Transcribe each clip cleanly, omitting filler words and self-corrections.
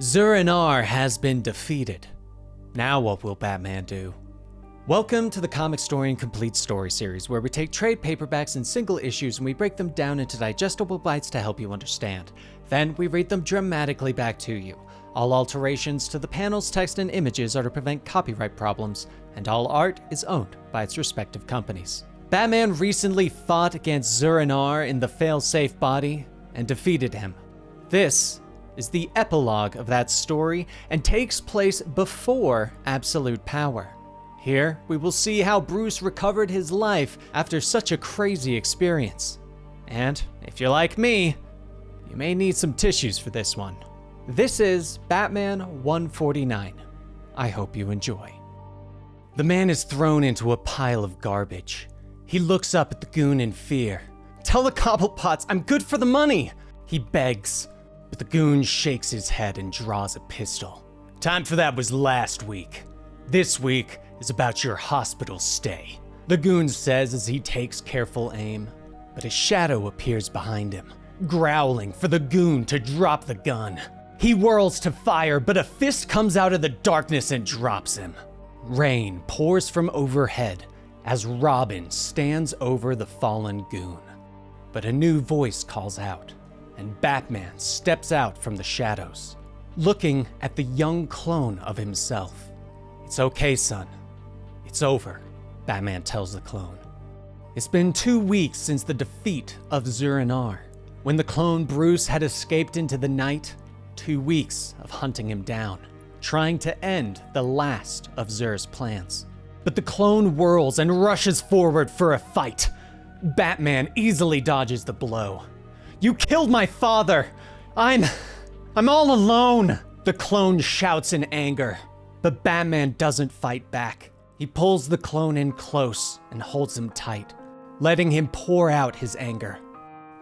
Zur En Arh has been defeated. Now what will Batman do? Welcome to the Comicstorian Complete Story series, where we take trade paperbacks and single issues and we break them down into digestible bites to help you understand. Then we read them dramatically back to you. All alterations to the panels, text, and images are to prevent copyright problems, and all art is owned by its respective companies. Batman recently fought against Zur En Arh in the fail-safe body and defeated him. This is the epilogue of that story and takes place before absolute power. Here, we will see how Bruce recovered his life after such a crazy experience. And if you're like me, you may need some tissues for this one. This is Batman 149. I hope you enjoy. The man is thrown into a pile of garbage. He looks up at the goon in fear. "Tell the Cobblepots I'm good for the money," he begs. But the goon shakes his head and draws a pistol. "Time for that was last week. This week is about your hospital stay," the goon says as he takes careful aim. But a shadow appears behind him, growling for the goon to drop the gun. He whirls to fire, but a fist comes out of the darkness and drops him. Rain pours from overhead as Robin stands over the fallen goon. But a new voice calls out, and Batman steps out from the shadows, looking at the young clone of himself. "It's okay, son. It's over," Batman tells the clone. It's been 2 weeks since the defeat of Zur En Arh. When the clone Bruce had escaped into the night, 2 weeks of hunting him down, trying to end the last of Zur's plans. But the clone whirls and rushes forward for a fight. Batman easily dodges the blow. "You killed my father! I'm all alone!" the clone shouts in anger. But Batman doesn't fight back. He pulls the clone in close and holds him tight, letting him pour out his anger.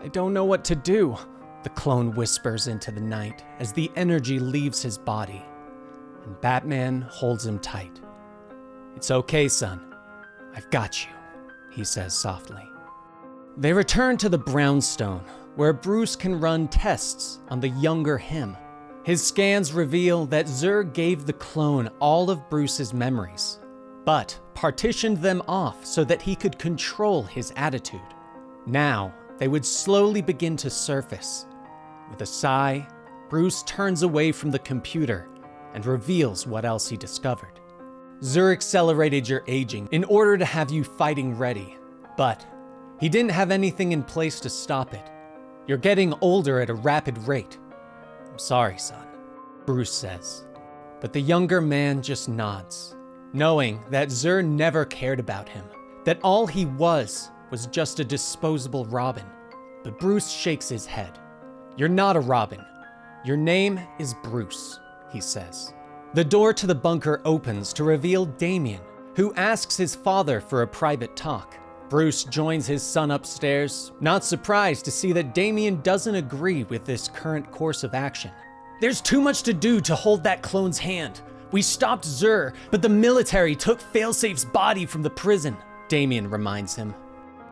"I don't know what to do," the clone whispers into the night as the energy leaves his body. And Batman holds him tight. "It's okay, son. I've got you," he says softly. They return to the brownstone, where Bruce can run tests on the younger him. His scans reveal that Zur gave the clone all of Bruce's memories, but partitioned them off so that he could control his attitude. Now, they would slowly begin to surface. With a sigh, Bruce turns away from the computer and reveals what else he discovered. "Zur accelerated your aging in order to have you fighting ready, but he didn't have anything in place to stop it. You're getting older at a rapid rate. I'm sorry, son," Bruce says. But the younger man just nods, knowing that Zur never cared about him, that all he was just a disposable Robin. But Bruce shakes his head. "You're not a Robin. Your name is Bruce," he says. The door to the bunker opens to reveal Damian, who asks his father for a private talk. Bruce joins his son upstairs, not surprised to see that Damian doesn't agree with this current course of action. "There's too much to do to hold that clone's hand. We stopped Zur, but the military took Failsafe's body from the prison," Damian reminds him.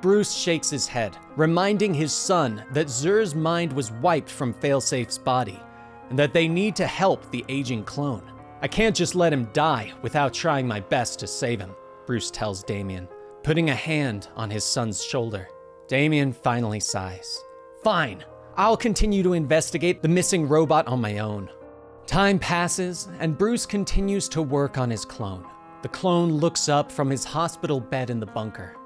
Bruce shakes his head, reminding his son that Zur's mind was wiped from Failsafe's body, and that they need to help the aging clone. "I can't just let him die without trying my best to save him," Bruce tells Damian, putting a hand on his son's shoulder. Damian finally sighs. "Fine, I'll continue to investigate the missing robot on my own." Time passes, and Bruce continues to work on his clone. The clone looks up from his hospital bed in the bunker.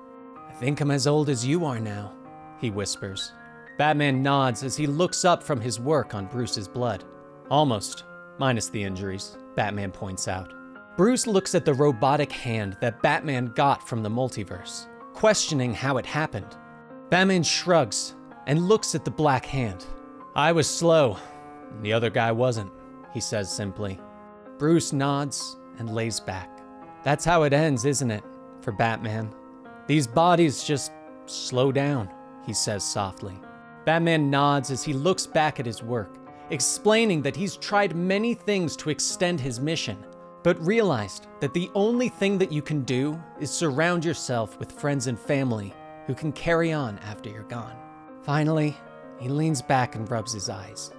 "I think I'm as old as you are now," he whispers. Batman nods as he looks up from his work on Bruce's blood. "Almost, minus the injuries," Batman points out. Bruce looks at the robotic hand that Batman got from the multiverse, questioning how it happened. Batman shrugs and looks at the black hand. "I was slow, and the other guy wasn't," he says simply. Bruce nods and lays back. "That's how it ends, isn't it, for Batman? These bodies just slow down," he says softly. Batman nods as he looks back at his work, explaining that he's tried many things to extend his mission, but realized that the only thing that you can do is surround yourself with friends and family who can carry on after you're gone. Finally, he leans back and rubs his eyes.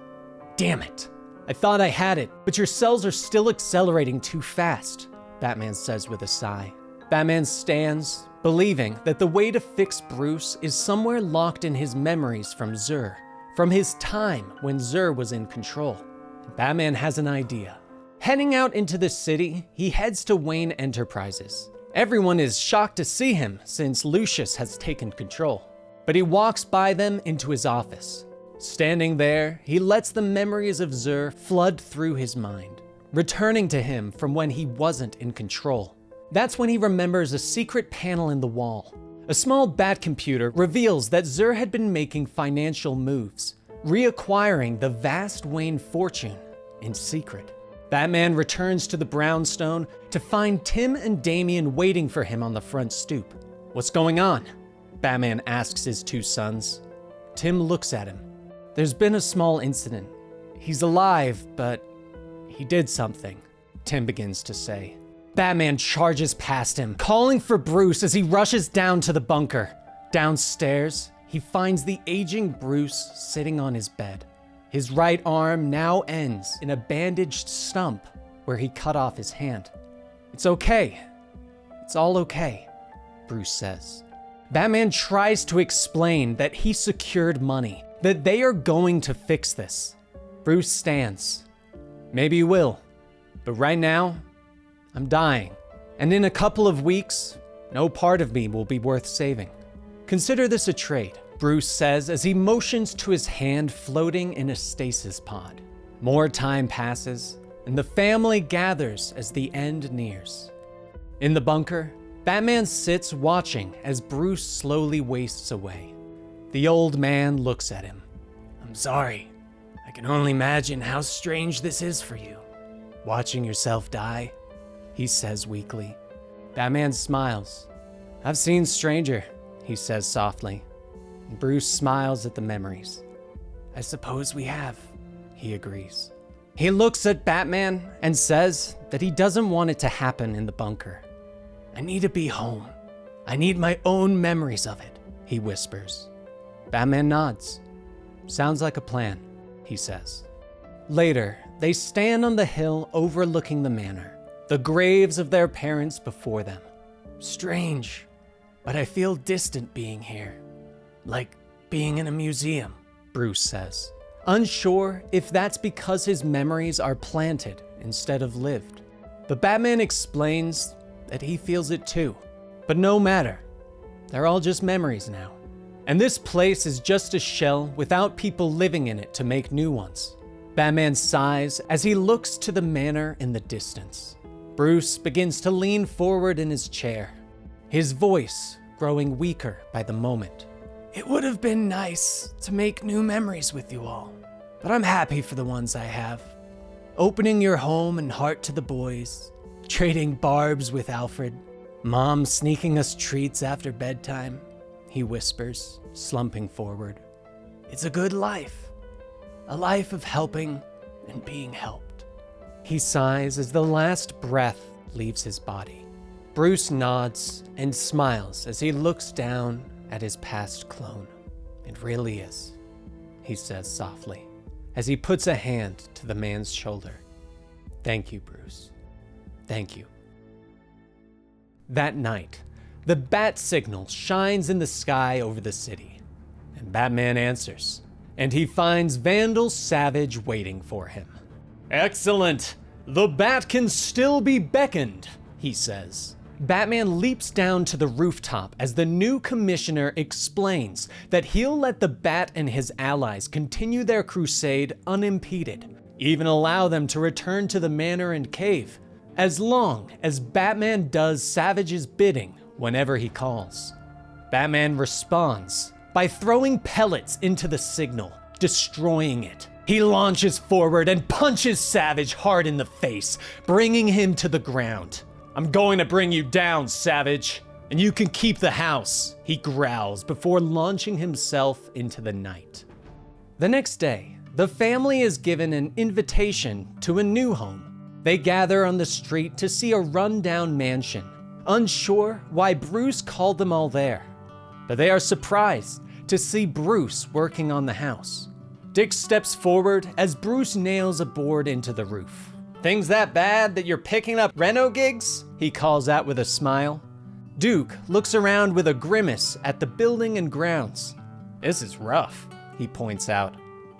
"Damn it! I thought I had it, but your cells are still accelerating too fast, Batman says with a sigh. Batman stands, believing that the way to fix Bruce is somewhere locked in his memories from Zur, from his time when Zur was in control. Batman has an idea. Heading out into the city, he heads to Wayne Enterprises. Everyone is shocked to see him since Lucius has taken control, but he walks by them into his office. Standing there, he lets the memories of Zur flood through his mind, returning to him from when he wasn't in control. That's when he remembers a secret panel in the wall. A small bat computer reveals that Zur had been making financial moves, reacquiring the vast Wayne fortune in secret. Batman returns to the brownstone to find Tim and Damian waiting for him on the front stoop. "What's going on?" Batman asks his two sons. Tim looks at him. "There's been a small incident. He's alive, but he did something," Tim begins to say. Batman charges past him, calling for Bruce as he rushes down to the bunker. Downstairs, he finds the aging Bruce sitting on his bed. His right arm now ends in a bandaged stump where he cut off his hand. "It's okay. It's all okay," Bruce says. Batman tries to explain that he secured money, that they are going to fix this. Bruce stands. "Maybe you will, but right now, I'm dying, and in a couple of weeks, no part of me will be worth saving. Consider this a trade," Bruce says as he motions to his hand floating in a stasis pod. More time passes, and the family gathers as the end nears. In the bunker, Batman sits watching as Bruce slowly wastes away. The old man looks at him. "I'm sorry. I can only imagine how strange this is for you. Watching yourself die," he says weakly. Batman smiles. "I've seen stranger," he says softly. Bruce smiles at the memories. "I suppose we have," he agrees. He looks at Batman and says that he doesn't want it to happen in the bunker. "I need to be home. I need my own memories of it," he whispers. Batman nods. "Sounds like a plan," he says. Later, they stand on the hill overlooking the manor, the graves of their parents before them. "Strange, but I feel distant being here. Like being in a museum," Bruce says, unsure if that's because his memories are planted instead of lived. But Batman explains that he feels it too. But no matter, they're all just memories now. And this place is just a shell without people living in it to make new ones. Batman sighs as he looks to the manor in the distance. Bruce begins to lean forward in his chair, his voice growing weaker by the moment. "It would have been nice to make new memories with you all, but I'm happy for the ones I have. Opening your home and heart to the boys, trading barbs with Alfred, Mom sneaking us treats after bedtime," he whispers, slumping forward. "It's a good life. A life of helping and being helped." He sighs as the last breath leaves his body. Bruce nods and smiles as he looks down at his past clone. "It really is," he says softly, as he puts a hand to the man's shoulder. "Thank you, Bruce. Thank you." That night, the bat signal shines in the sky over the city, and Batman answers, and he finds Vandal Savage waiting for him. "Excellent! The bat can still be beckoned," he says. Batman leaps down to the rooftop as the new commissioner explains that he'll let the Bat and his allies continue their crusade unimpeded, even allow them to return to the manor and cave, as long as Batman does Savage's bidding whenever he calls. Batman responds by throwing pellets into the signal, destroying it. He launches forward and punches Savage hard in the face, bringing him to the ground. "I'm going to bring you down, Savage, and you can keep the house," he growls before launching himself into the night. The next day, the family is given an invitation to a new home. They gather on the street to see a rundown mansion, unsure why Bruce called them all there. But they are surprised to see Bruce working on the house. Dick steps forward as Bruce nails a board into the roof. "Things that bad that you're picking up reno gigs?" he calls out with a smile. Duke looks around with a grimace at the building and grounds. "This is rough," he points out.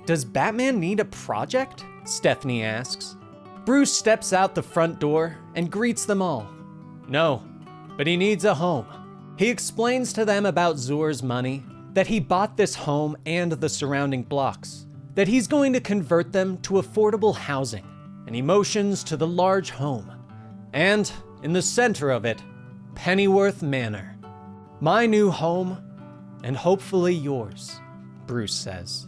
"Does Batman need a project?" Stephanie asks. Bruce steps out the front door and greets them all. "No, but he needs a home." He explains to them about Zur's money, that he bought this home and the surrounding blocks, that he's going to convert them to affordable housing, and he motions to the large home. And in the center of it, Pennyworth Manor. "My new home, and hopefully yours," Bruce says,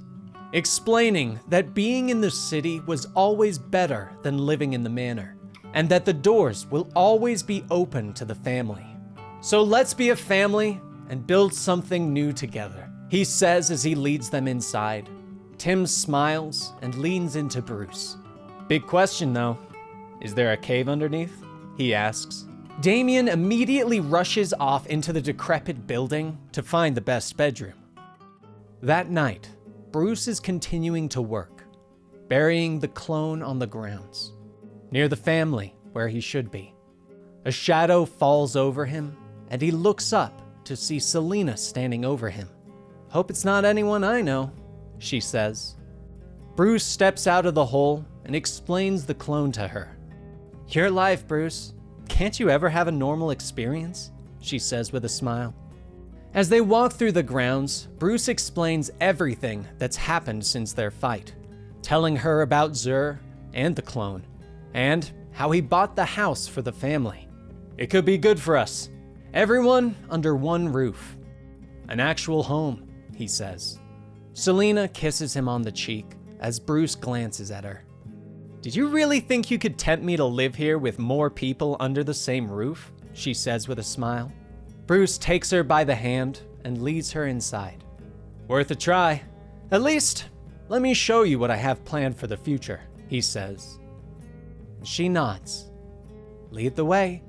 explaining that being in the city was always better than living in the manor, and that the doors will always be open to the family. "So let's be a family and build something new together," he says as he leads them inside. Tim smiles and leans into Bruce. "Big question though, is there a cave underneath?" he asks. Damien immediately rushes off into the decrepit building to find the best bedroom. That night, Bruce is continuing to work, burying the clone on the grounds, near the family where he should be. A shadow falls over him, and he looks up to see Selina standing over him. "Hope it's not anyone I know," she says. Bruce steps out of the hole and explains the clone to her. "Your life, Bruce. Can't you ever have a normal experience?" she says with a smile. As they walk through the grounds, Bruce explains everything that's happened since their fight, telling her about Zur and the clone, and how he bought the house for the family. "It could be good for us. Everyone under one roof. An actual home," he says. Selina kisses him on the cheek as Bruce glances at her. "Did you really think you could tempt me to live here with more people under the same roof?" she says with a smile. Bruce takes her by the hand and leads her inside. "Worth a try. At least, let me show you what I have planned for the future," he says. She nods. "Lead the way."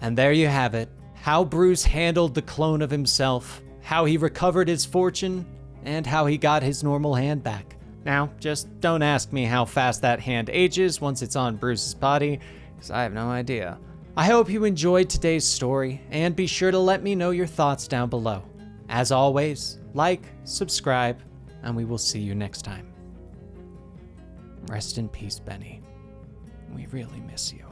And there you have it, how Bruce handled the clone of himself, how he recovered his fortune, and how he got his normal hand back. Now, just don't ask me how fast that hand ages once it's on Bruce's body, because I have no idea. I hope you enjoyed today's story, and be sure to let me know your thoughts down below. As always, like, subscribe, and we will see you next time. Rest in peace, Benny. We really miss you.